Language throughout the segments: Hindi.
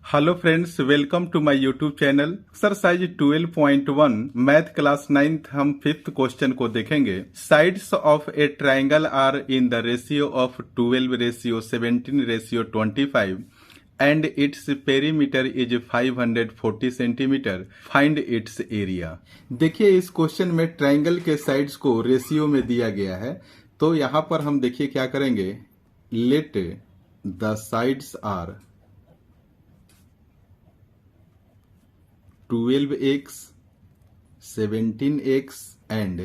Hello friends, welcome to my YouTube channel. Exercise 12.1 math class 9th हम 5th क्वेश्चन को देखेंगे। Sides of a triangle are in the ratio of 12:17:25 and its perimeter is 540 centimetre. Find its area. देखिए, इस क्वेश्चन में ट्राइंगल के साइड्स को रेशियो में दिया गया है, तो यहाँ पर हम देखिए क्या करेंगे। Let the sides are 12x, 17x and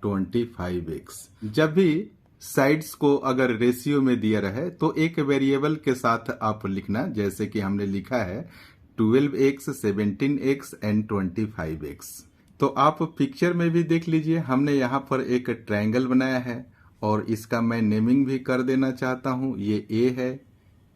25x। जब भी साइड्स को अगर रेशियो में दिया रहे तो एक वेरिएबल के साथ आप लिखना, जैसे कि हमने लिखा है 12x, 17x एंड 25x। तो आप पिक्चर में भी देख लीजिए, हमने यहाँ पर एक ट्रायंगल बनाया है और इसका मैं नेमिंग भी कर देना चाहता हूँ। ये A है,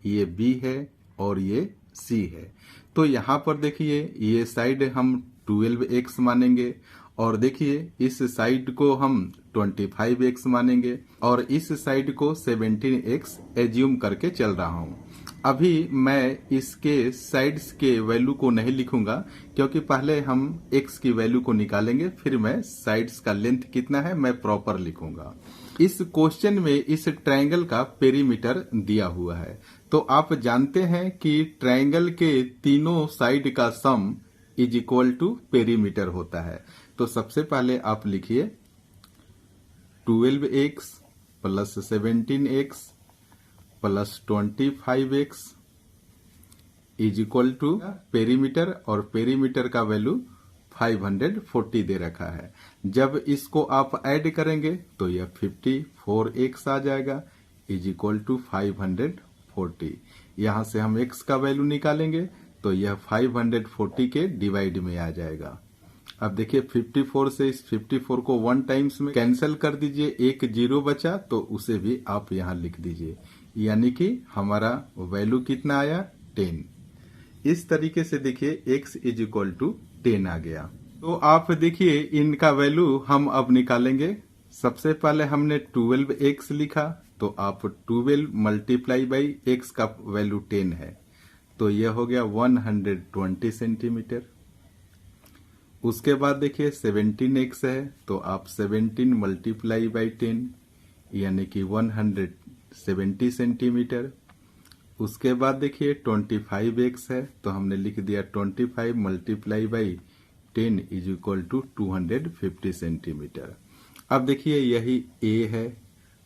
ये B है और ये C है। तो यहाँ पर देखिए, ये साइड हम 12x मानेंगे और देखिए इस साइड को हम 25x मानेंगे और इस साइड को 17x एज्यूम करके चल रहा हूँ। अभी मैं इसके साइड्स के वैल्यू को नहीं लिखूंगा, क्योंकि पहले हम x की वैल्यू को निकालेंगे, फिर मैं साइड्स का लेंथ कितना है मैं प्रॉपर लिखूंगा। इस क्वेश्चन में इस ट्रायंगल का पेरीमीटर दिया हुआ है, तो आप जानते हैं कि ट्रायंगल के तीनों साइड का sum is equal to perimeter होता है। तो सबसे पहले आप लिखिए 12x plus 17x plus 25x is equal to perimeter, और पेरीमीटर का वैल्यू 540 दे रखा है। जब इसको आप ऐड करेंगे तो यह 54x आ जाएगा इज इक्वल टू 540। यहां से हम x का वैल्यू निकालेंगे तो यह 540 के डिवाइड में आ जाएगा। अब देखिए 54 से इस 54 को 1 टाइम्स में कैंसिल कर दीजिए, एक जीरो बचा तो उसे भी आप यहां लिख दीजिए, यानी कि हमारा वैल्यू कितना आया 10। इस तरीके से देखिए x इज इक्वल टू 10 आ गया। तो आप देखिए इनका वैल्यू हम अब निकालेंगे। सबसे पहले हमने 12x लिखा, तो आप 12 मल्टीप्लाई बाई x का वैल्यू 10 है, तो यह हो गया 120 सेंटीमीटर। उसके बाद देखिए 17x है, तो आप 17 मल्टीप्लाई बाई 10 यानी कि 170 सेंटीमीटर। उसके बाद देखिए 25x है, तो हमने लिख दिया 25 multiply by 10 is equal to 250 centimetre. अब देखिए यही A है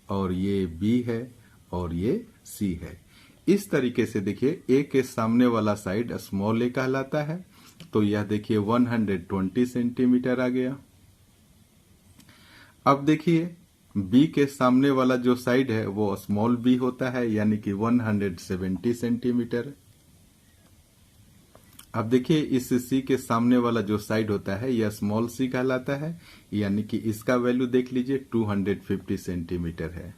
और ये B है और ये C है। इस तरीके से देखिए A के सामने वाला साइड स्मॉल a कहलाता है, तो यह देखिए 120 सेंटीमीटर आ गया। अब देखिए B के सामने वाला जो साइड है वो स्मॉल b होता है, यानी कि 170 सेंटीमीटर। अब देखिए इस C के सामने वाला जो साइड होता है यह स्मॉल c कहलाता है, यानी कि इसका वैल्यू देख लीजिए 250 सेंटीमीटर है।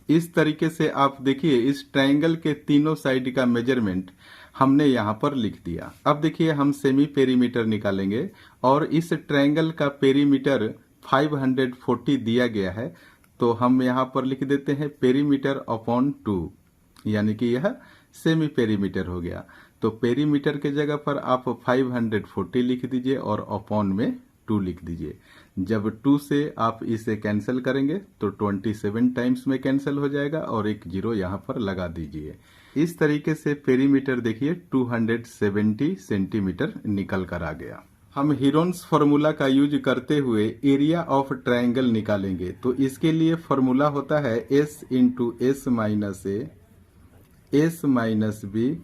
इस तरीके से आप देखिए इस ट्रायंगल के तीनों साइड का मेजरमेंट हमने यहाँ पर लिख दिया। अब देखिए हम सेमी पेरीमीटर निकालेंगे और इस ट्रायंगल का पेरीमीटर 540 दिया गया है, तो हम यहाँ पर लिख देते हैं पेरीमीटर अपॉन 2, यानी कि यह सेमी पेरीमीटर हो गया। तो पेरीमीटर के जगह पर आप 540 लिख दीजिए और अपॉन में 2 लिख दीजिए। जब 2 से आप इसे कैंसिल करेंगे तो 27 टाइम्स में कैंसिल हो जाएगा और एक जीरो यहाँ पर लगा दीजिए। इस तरीके से पेरीमीटर देखिए 270 सेंटीमीटर निकल कर आ गया। हम हीरोन्स फॉर्मूला का यूज करते हुए एरिया ऑफ ट्रायंगल निकालेंगे, तो इसके लिए फॉर्मूला होता है s into S minus A, S minus B,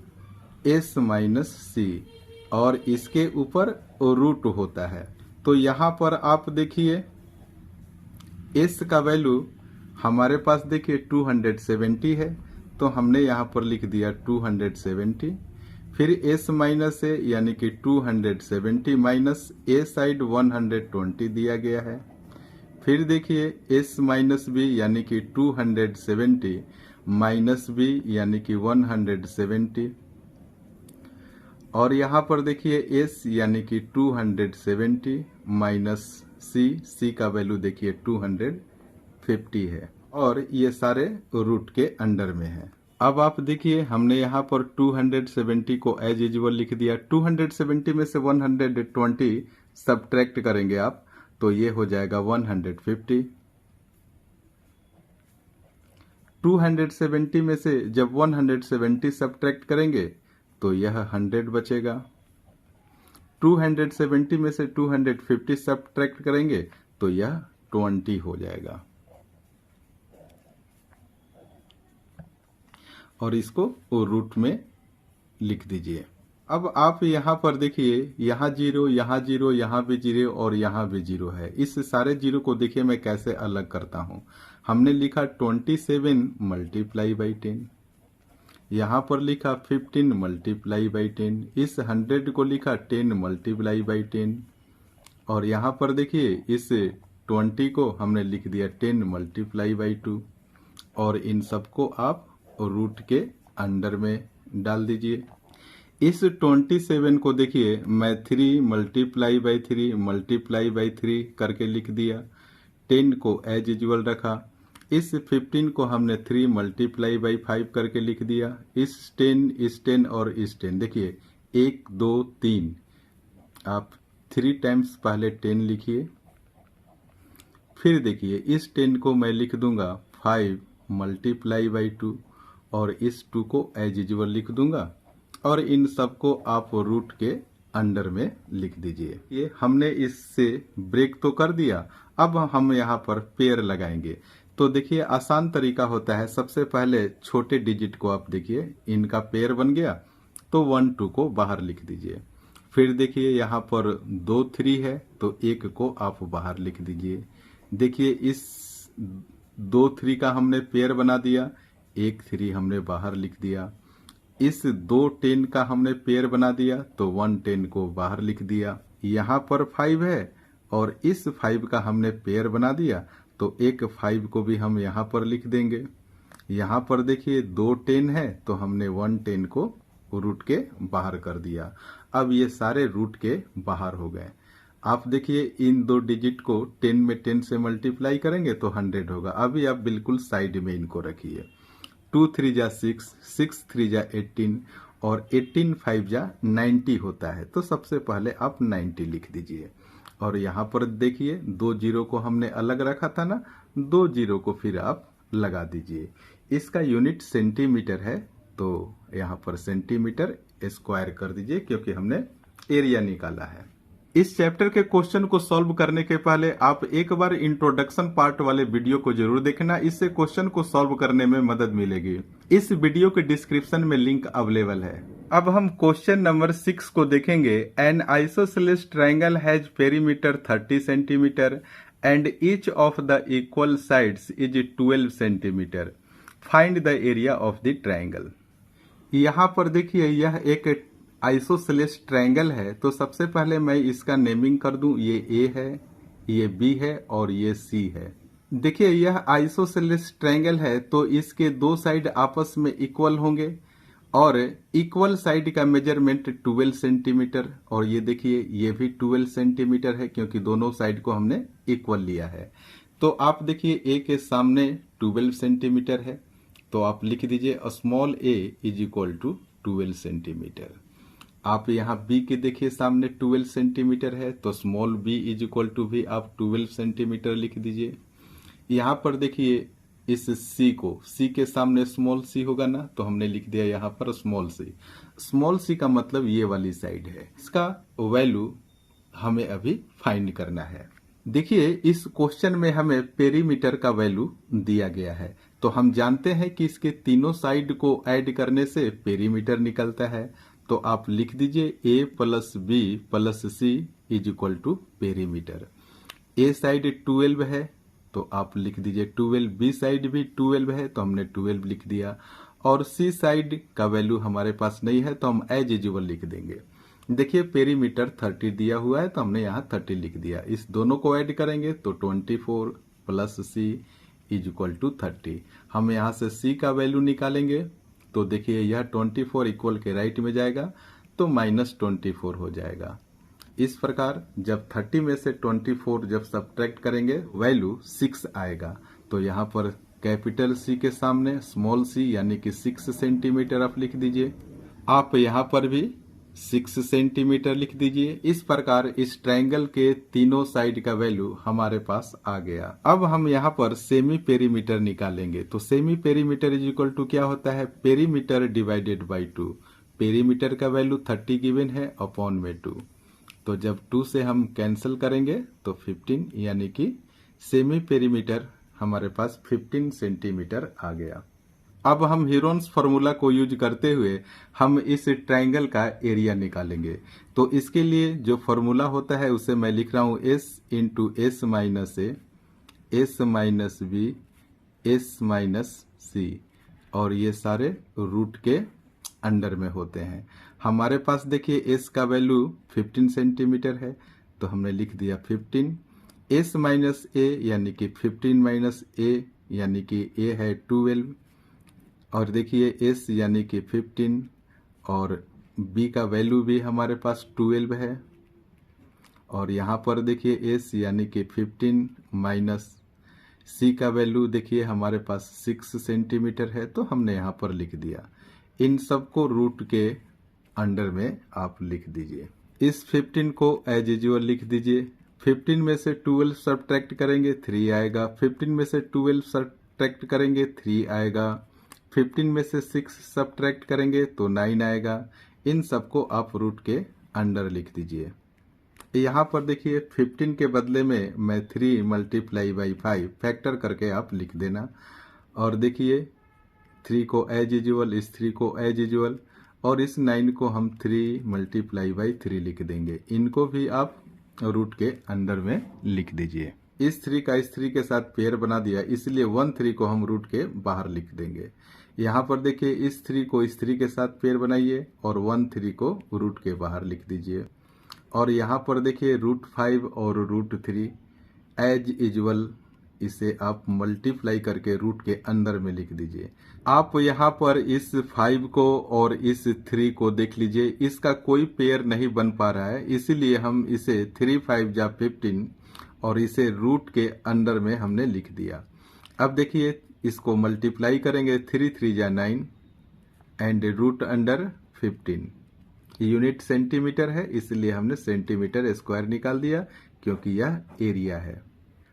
S minus C, और इसके ऊपर रूट होता है। तो यहाँ पर आप देखिए s का वैल्यू हमारे पास देखिए 270 है, तो हमने यहाँ पर लिख दिया 270। फिर s माइनस ए यानी कि 270 माइनस ए साइड 120 दिया गया है। फिर देखिए s माइनस बी यानी कि 270 माइनस बी यानी कि 170, और यहाँ पर देखिए s यानी कि 270 माइनस c का वैल्यू देखिए 250 है, और ये सारे रूट के अंडर में है। अब आप देखिए हमने यहाँ पर 270 को एज यूजुअल लिख दिया। 270 में से 120 सब्ट्रैक्ट करेंगे आप तो ये हो जाएगा 150। 270 में से जब 170 सब्ट्रैक्ट करेंगे तो यह 100 बचेगा। 270 में से 250 सब्ट्रैक्ट करेंगे तो यह 20 हो जाएगा। और इसको रूट में लिख दीजिए। अब आप यहाँ पर देखिए, यहाँ जीरो, यहाँ जीरो, यहाँ भी जीरो और यहाँ भी जीरो है। इस सारे जीरो को देखिए मैं कैसे अलग करता हूँ। हमने लिखा 27 मल्टीप्लाई बाई 10, यहाँ पर लिखा 15 मल्टीप्लाई बाई 10, इस 100 को लिखा 10 मल्टीप्लाई बाई 10 और यहाँ पर देखिए इस 20 को हमने लिख दिया 10 मल्टीप्लाई बाई 2 और इन सबको आप रूट के अंडर में डाल दीजिए। इस 27 को देखिए मैं 3 मल्टीप्लाई बाई 3 मल्टीप्लाई बाई 3 करके लिख दिया। 10 को एज यूजुअल रखा। इस 15 को हमने 3 मल्टीप्लाई बाई 5 करके लिख दिया। इस 10 और इस 10 देखिए 1 2 3, आप 3 टाइम्स पहले 10 लिखिए। फिर देखिए इस 10 को मैं लिख दूंगा 5 मल्टीप्लाई बाई 2 और इस 2 को एज यूजुअल लिख दूंगा और इन सबको आप रूट के अंडर में लिख दीजिए। ये हमने इससे ब्रेक तो कर दिया। अब हम यहाँ पर पेयर लगाएंगे। तो देखिए आसान तरीका होता है। सबसे पहले छोटे डिजिट को आप देखिए, इनका पेयर बन गया तो 1 2 को बाहर लिख दीजिए। फिर देखिए यहाँ पर 2 3 है तो 1 को आप बाहर लिख दीजिए। देखिए इस 2 3 का हमने पेयर बना दिया, 1 3 हमने बाहर लिख दिया। इस 2 10 का हमने पेयर बना दिया तो 1 10 को बाहर लिख दिया। यहाँ पर 5 है और इस 5 का हमने पेयर बना दिया तो एक 5 को भी हम यहाँ पर लिख देंगे। यहाँ पर देखिए 2 10 है तो हमने 1 10 को रूट के बाहर कर दिया। अब ये सारे रूट के बाहर हो गए। आप देखिए इन 2 डिजिट को 10 में 10 से मल्टीप्लाई करेंगे तो 100 होगा। अभी आप बिल्कुल साइड में इनको रखिए। 2 3 जा 6, 6 3 जा 18 और 18 5 जा 90 होता है। तो सबसे पहले आप 90 लिख दीजिए और यहाँ पर देखिए 2 जीरो को हमने अलग रखा था ना, 2 जीरो को फिर आप लगा दीजिए। इसका यूनिट सेंटीमीटर है तो यहाँ पर सेंटीमीटर स्क्वायर कर दीजिए क्योंकि हमने एरिया निकाला है। इस चैप्टर के क्वेश्चन को सॉल्व करने के पहले आप एक बार इंट्रोडक्शन पार्ट वाले वीडियो को जरूर देखना। इससे क्वेश्चन को सॉल्व करने में मदद मिलेगी। इस वीडियो के डिस्क्रिप्शन में लिंक अवेलेबल है। अब हम क्वेश्चन नंबर 6 को देखेंगे। N isosceles triangle has perimeter 30 centimetre and each of the equal sides is 12 centimetre. Find the area of the triangle. यहाँ पर देखिए यह एक आइसोसेलेस ट्रायंगल है तो सबसे पहले मैं इसका नेमिंग कर दूं। ये ए है, ये बी है और ये सी है। देखिए यह आइसोसेलेस ट्रायंगल है तो इसके 2 साइड आपस में इक्वल होंगे और इक्वल साइड का मेजरमेंट 12 सेंटीमीटर और ये देखिए ये भी 12 सेंटीमीटर है क्योंकि दोनों साइड को हमने इक्वल लिया है। तो आप देखिए ए के सामने 12 सेंटीमीटर है तो आप लिख दीजिए small a is equal to 12 centimetre. आप यहाँ बी के देखिए सामने 12 सेंटीमीटर है तो small b is equal to भी आप 12 सेंटीमीटर लिख दीजिए। यहाँ पर देखिए इस सी को, सी के सामने स्मॉल सी होगा ना तो हमने लिख दिया यहाँ पर स्मॉल सी। स्मॉल सी का मतलब ये वाली साइड है। इसका वैल्यू हमें अभी फाइंड करना है। देखिए इस क्वेश्चन में हमें पेरीमीटर का वैल्यू दिया गया है तो हम जानते हैं कि इसके तीनों साइड को ऐड करने से पेरीमीटर निकलता है। तो आप लिख दीजिए A plus B plus C is equal to perimeter. A side 12 है तो आप लिख दीजिए 12, बी साइड भी 12 है तो हमने 12 लिख दिया और सी साइड का वैल्यू हमारे पास नहीं है तो हम एज यूजुअल लिख देंगे। देखिए पेरीमीटर 30 दिया हुआ है तो हमने यहाँ 30 लिख दिया। इस दोनों को ऐड करेंगे तो 24 plus C is equal to 30। हम यहाँ से सी का वैल्यू निकालेंगे तो देखिए यह 24 इक्वल के राइट में जाएगा तो -24 हो जाएगा। इस प्रकार जब 30 में से 24 जब सब्ट्रैक्ट करेंगे वैल्यू 6 आएगा तो यहाँ पर कैपिटल सी के सामने स्मॉल सी यानी कि 6 सेंटीमीटर आप लिख दीजिए। आप यहाँ पर भी 6 सेंटीमीटर लिख दीजिए। इस प्रकार इस ट्रायंगल के तीनों साइड का वैल्यू हमारे पास आ गया। अब हम यहाँ पर सेमी पेरीमीटर निकालेंगे। तो semi perimeter is equal to क्या होता है, पेरीमीटर डिवाइडेड बाई 2। पेरीमीटर का वैल्यू 30 गिवन है अपॉन में 2। तो जब 2 से हम कैंसिल करेंगे तो 15 यानी कि सेमी पेरीमीटर हमारे पास 15 सेंटीमीटर आ गया। अब हम हीरोन्स फॉर्मूला को यूज करते हुए हम इस ट्रायंगल का एरिया निकालेंगे। तो इसके लिए जो फॉर्मूला होता है उसे मैं लिख रहा हूं s into S minus A, S minus B, S minus C, और ये सारे रूट के अंडर में होते हैं। हमारे पास देखिए s का वैल्यू 15 सेंटीमीटर है, तो हमने लिख दिया 15। s माइनस ए यानी कि 15 माइनस ए यानी कि a है 12, और देखिए s यानी कि 15 और b का वैल्यू भी हमारे पास 12 है, और यहाँ पर देखिए s यानी कि 15 माइनस c का वैल्यू देखिए हमारे पास 6 सेंटीमीटर है, तो हमने यहाँ पर लिख दिया। इन सबको रूट के अंडर में आप लिख दीजिए। इस 15 को एज यूजुअल लिख दीजिए। 15 में से 12 सब्ट्रैक्ट करेंगे 3 आएगा, 15 में से 12 सब्ट्रैक्ट करेंगे 3 आएगा, 15 में से 6 सब्ट्रैक्ट करेंगे तो 9 आएगा। इन सबको आप रूट के अंडर लिख दीजिए। यहाँ पर देखिए 15 के बदले में मैं 3 मल्टीप्लाई बाई 5 फैक्टर करके आप लिख देना, और देखिए 3 को एज यूजुअल, इस 3 को एज यूजुअल, और इस 9 को हम 3 मल्टीप्लाई बाई 3 लिख देंगे। इनको भी आप रूट के अंडर में लिख दीजिए। इस 3 का इस 3 के साथ पेयर बना दिया, इसलिए 1 3 को हम रूट के बाहर लिख देंगे। यहाँ पर देखिए इस 3 को इस 3 के साथ पेयर बनाइए और 1 3 को रूट के बाहर लिख दीजिए। और यहाँ पर देखिए रूट 5 और रूट 3 एज यूजुअल, इसे आप मल्टीप्लाई करके रूट के अंदर में लिख दीजिए। आप यहाँ पर इस 5 को और इस 3 को देख लीजिए, इसका कोई पेयर नहीं बन पा रहा है, इसीलिए हम इसे 3 5 जा 15 और इसे रूट के अंडर में हमने लिख दिया। अब देखिए इसको मल्टीप्लाई करेंगे, 3 3 जा 9 and root under 15। Unit centimetre है, इसलिए हमने सेंटीमीटर स्क्वायर निकाल दिया क्योंकि यह एरिया है।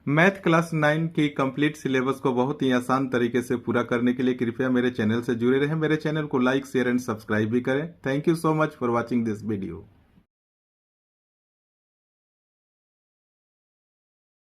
मैथ क्लास 9 की कंप्लीट सिलेबस को बहुत ही आसान तरीके से पूरा करने के लिए कृपया मेरे चैनल से जुड़े रहें। मेरे चैनल को लाइक, शेयर एंड सब्सक्राइब भी करें। Thank you so much for watching this video.